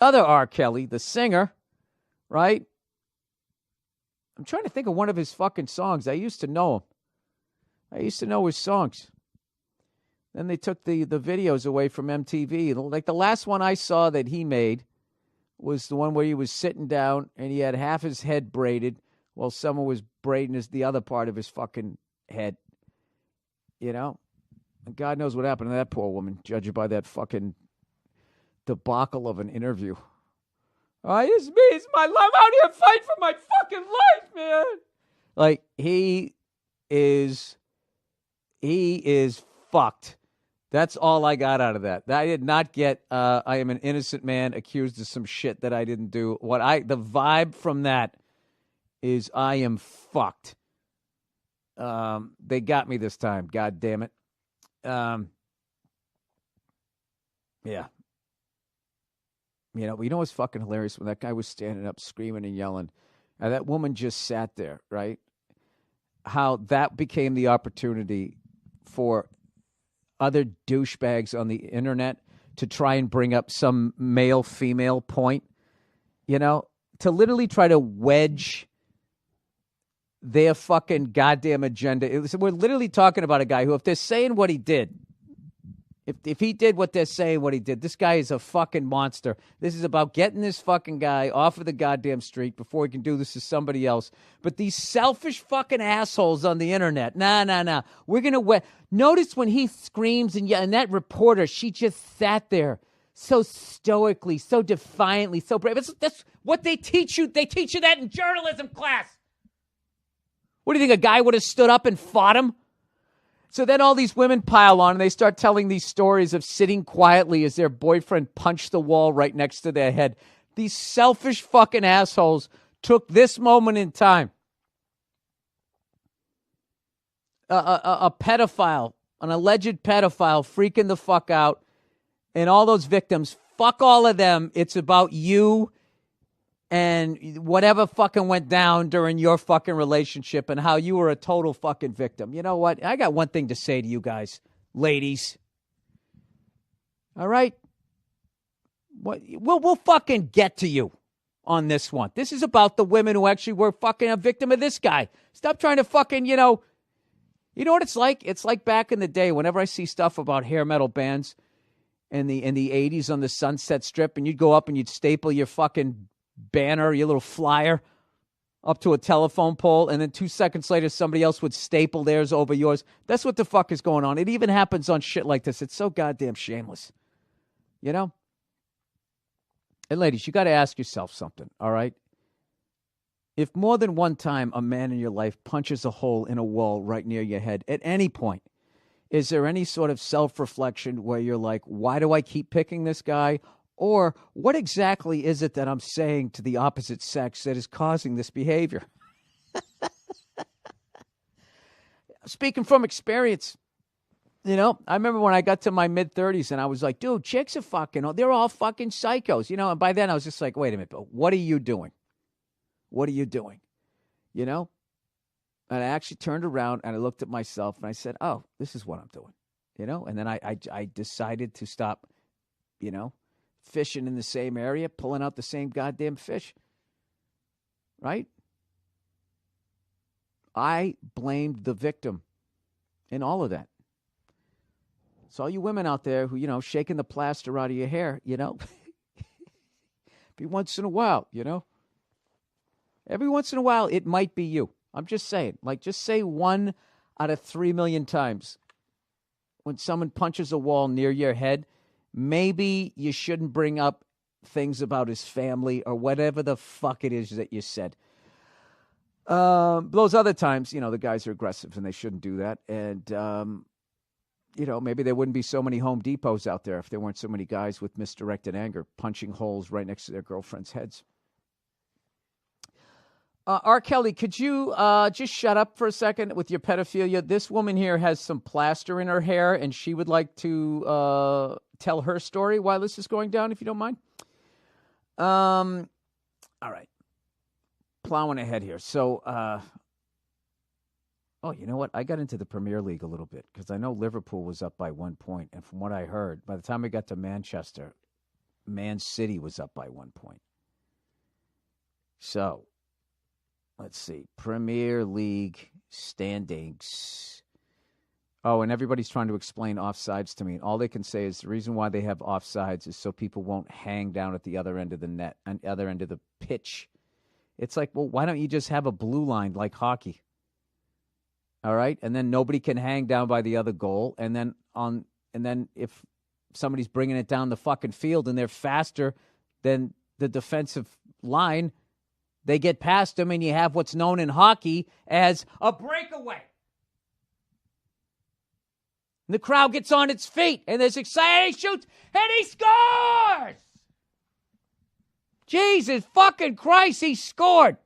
other R. Kelly, the singer, right? I'm trying to think of one of his fucking songs. I used to know him. I used to know his songs. Then they took the videos away from MTV. Like the last one I saw that he made was the one where he was sitting down and he had half his head braided while someone was braiding the other part of his fucking head. You know? And God knows what happened to that poor woman, judging by that fucking debacle of an interview. Oh, it's me. It's my life. I'm out here fighting for my fucking life, man. Like, he is fucked. That's all I got out of that. I did not get, I am an innocent man accused of some shit that I didn't do. The vibe from that is I am fucked. They got me this time. God damn it. Yeah. You know what's fucking hilarious? When that guy was standing up screaming and yelling, and that woman just sat there, right? How that became the opportunity for other douchebags on the internet to try and bring up some male-female point, to literally try to wedge their fucking goddamn agenda. We're literally talking about a guy who, if they're saying what he did, if he did what they're saying what he did, this guy is a fucking monster. This is about getting this fucking guy off of the goddamn street before he can do this to somebody else. But these selfish fucking assholes on the internet, nah. We're going to notice when he screams and that reporter, she just sat there so stoically, so defiantly, so brave. That's what they teach you. They teach you that in journalism class. What do you think? A guy would have stood up and fought him? So then all these women pile on and they start telling these stories of sitting quietly as their boyfriend punched the wall right next to their head. These selfish fucking assholes took this moment in time. A pedophile, an alleged pedophile freaking the fuck out, and all those victims, fuck all of them. It's about you and whatever fucking went down during your fucking relationship and how you were a total fucking victim. You know what? I got one thing to say to you guys, ladies. All right? We'll fucking get to you on this one. This is about the women who actually were fucking a victim of this guy. Stop trying to fucking, you know what it's like? It's like back in the day whenever I see stuff about hair metal bands in the 80s on the Sunset Strip, and you'd go up and you'd staple your fucking banner, your little flyer up to a telephone pole, and then 2 seconds later somebody else would staple theirs over yours. That's what the fuck is going on. It even happens on shit like this. It's so goddamn shameless. And ladies, you got to ask yourself something, all right? If more than one time a man in your life punches a hole in a wall right near your head at any point, is there any sort of self-reflection where you're like, why do I keep picking this guy? Or what exactly is it that I'm saying to the opposite sex that is causing this behavior? Speaking from experience, I remember when I got to my mid-30s and I was like, dude, chicks are fucking, they're all fucking psychos. And by then I was just like, wait a minute, but what are you doing? What are you doing? And I actually turned around and I looked at myself and I said, oh, this is what I'm doing. And then I decided to stop, fishing in the same area, pulling out the same goddamn fish. Right? I blamed the victim in all of that. So all you women out there who, shaking the plaster out of your hair, every once in a while, every once in a while, it might be you. I'm just saying, just say 1 out of 3 million times when someone punches a wall near your head, maybe you shouldn't bring up things about his family or whatever the fuck it is that you said. Those other times, the guys are aggressive and they shouldn't do that. And, maybe there wouldn't be so many Home Depots out there if there weren't so many guys with misdirected anger punching holes right next to their girlfriends' heads. R. Kelly, could you just shut up for a second with your pedophilia? This woman here has some plaster in her hair, and she would like to tell her story while this is going down, if you don't mind. All right. Plowing ahead here. So, you know what? I got into the Premier League a little bit because I know Liverpool was up by 1 point, and from what I heard, by the time we got to Manchester, Man City was up by 1 point. So, let's see. Premier League standings. Oh, and everybody's trying to explain offsides to me. All they can say is the reason why they have offsides is so people won't hang down at the other end of the net, on the other end of the pitch. It's like, well, why don't you just have a blue line like hockey? All right? And then nobody can hang down by the other goal. And then if somebody's bringing it down the fucking field and they're faster than the defensive line, they get past them, and you have what's known in hockey as a breakaway. And the crowd gets on its feet, and there's excitement. He shoots, and he scores! Jesus fucking Christ, he scored!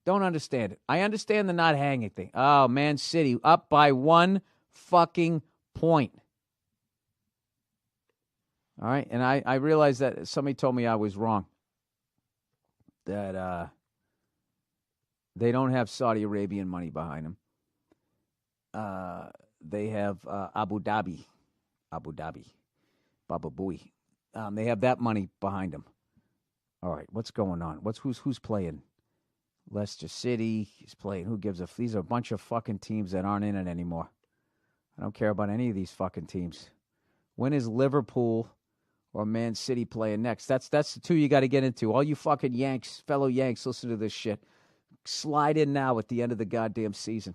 Don't understand it. I understand the not hanging thing. Oh, Man City up by 1 fucking point. All right, and I realized that somebody told me I was wrong. That they don't have Saudi Arabian money behind them. They have Abu Dhabi, Baba Booey. They have that money behind them. All right, what's going on? Who's playing? Leicester City is playing. Who gives a? These are a bunch of fucking teams that aren't in it anymore. I don't care about any of these fucking teams. When is Liverpool or Man City playing next? That's the two you got to get into. All you fucking Yanks, fellow Yanks, listen to this shit. Slide in now at the end of the goddamn season.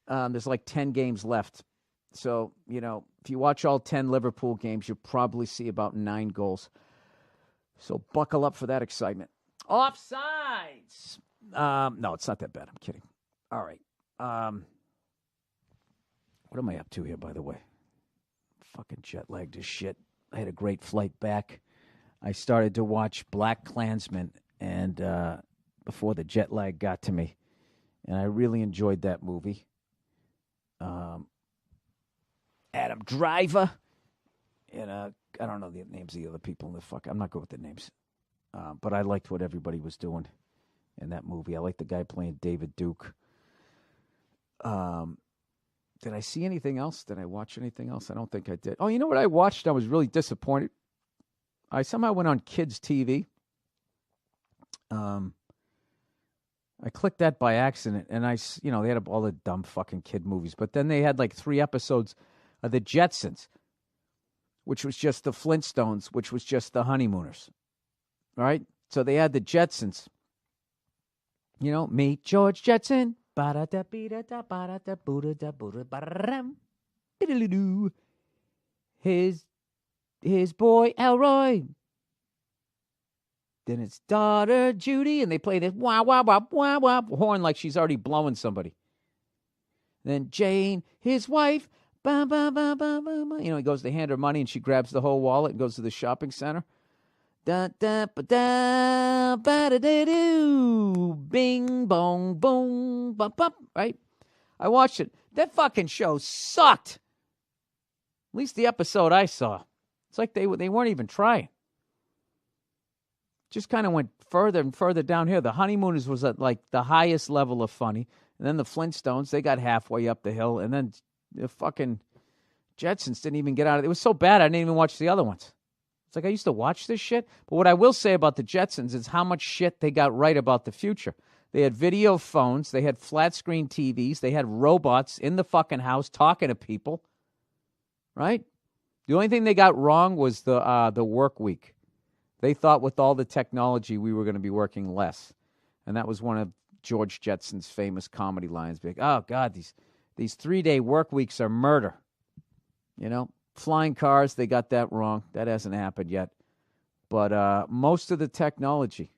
There's like 10 games left. So, if you watch all 10 Liverpool games, you'll probably see about 9 goals. So buckle up for that excitement. Offsides. No, it's not that bad. I'm kidding. All right. What am I up to here, by the way? Fucking jet lagged as shit. I had a great flight back. I started to watch Black Klansman and before the jet lag got to me. And I really enjoyed that movie. Adam Driver. And I don't know the names of the other people in the fuck. I'm not good with the names. But I liked what everybody was doing in that movie. I liked the guy playing David Duke. Did I see anything else? Did I watch anything else? I don't think I did. Oh, you know what I watched? I was really disappointed. I somehow went on kids' TV. I clicked that by accident, and they had all the dumb fucking kid movies. But then they had like 3 episodes of The Jetsons, which was just the Flintstones, which was just the Honeymooners. Right? So they had The Jetsons. Meet George Jetson. His boy Elroy. Then it's daughter Judy, and they play this wah wah wah wah wah horn like she's already blowing somebody. Then Jane, his wife, bah, bah, bah, bah, bah, bah. He goes to hand her money, and she grabs the whole wallet and goes to the shopping center. Da da ba da ba da da doo, bing bong boom bum bum. Right? I watched it. That fucking show sucked. At least the episode I saw. It's like they weren't even trying. Just kind of went further and further down here. The Honeymooners was at like the highest level of funny. And then the Flintstones, they got halfway up the hill. And then the fucking Jetsons didn't even get out of it. It was so bad, I didn't even watch the other ones. It's like I used to watch this shit. But what I will say about the Jetsons is how much shit they got right about the future. They had video phones. They had flat screen TVs. They had robots in the fucking house talking to people. Right? The only thing they got wrong was the work week. They thought with all the technology we were going to be working less. And that was one of George Jetson's famous comedy lines. Like, oh, God, these 3-day work weeks are murder. Flying cars, they got that wrong. That hasn't happened yet. But most of the technology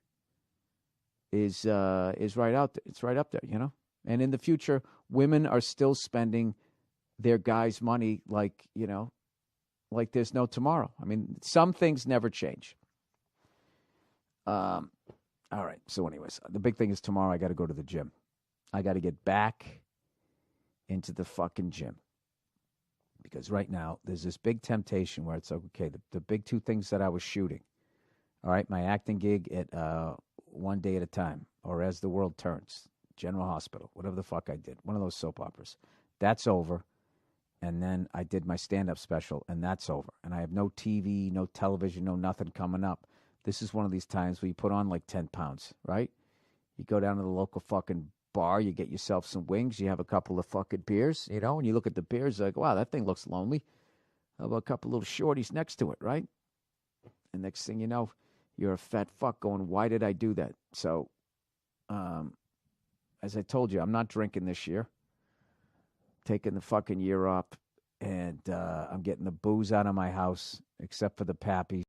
is right out there. It's right up there, And in the future, women are still spending their guys' money like there's no tomorrow. I mean, some things never change. All right. So anyways, the big thing is tomorrow I got to go to the gym. I got to get back into the fucking gym. Because right now there's this big temptation where it's okay, the big 2 things that I was shooting. All right. My acting gig at One Day at a Time or As the World Turns, General Hospital, whatever the fuck I did. One of those soap operas. That's over. And then I did my stand-up special, and that's over. And I have no TV, no television, no nothing coming up. This is one of these times where you put on like 10 pounds, right? You go down to the local fucking bar, you get yourself some wings, you have a couple of fucking beers, you know, and you look at the beers like, wow, that thing looks lonely. How about a couple little shorties next to it, right? And next thing you know, you're a fat fuck going, why did I do that? So, as I told you, I'm not drinking this year. Taking the fucking year off, and I'm getting the booze out of my house, except for the Pappy.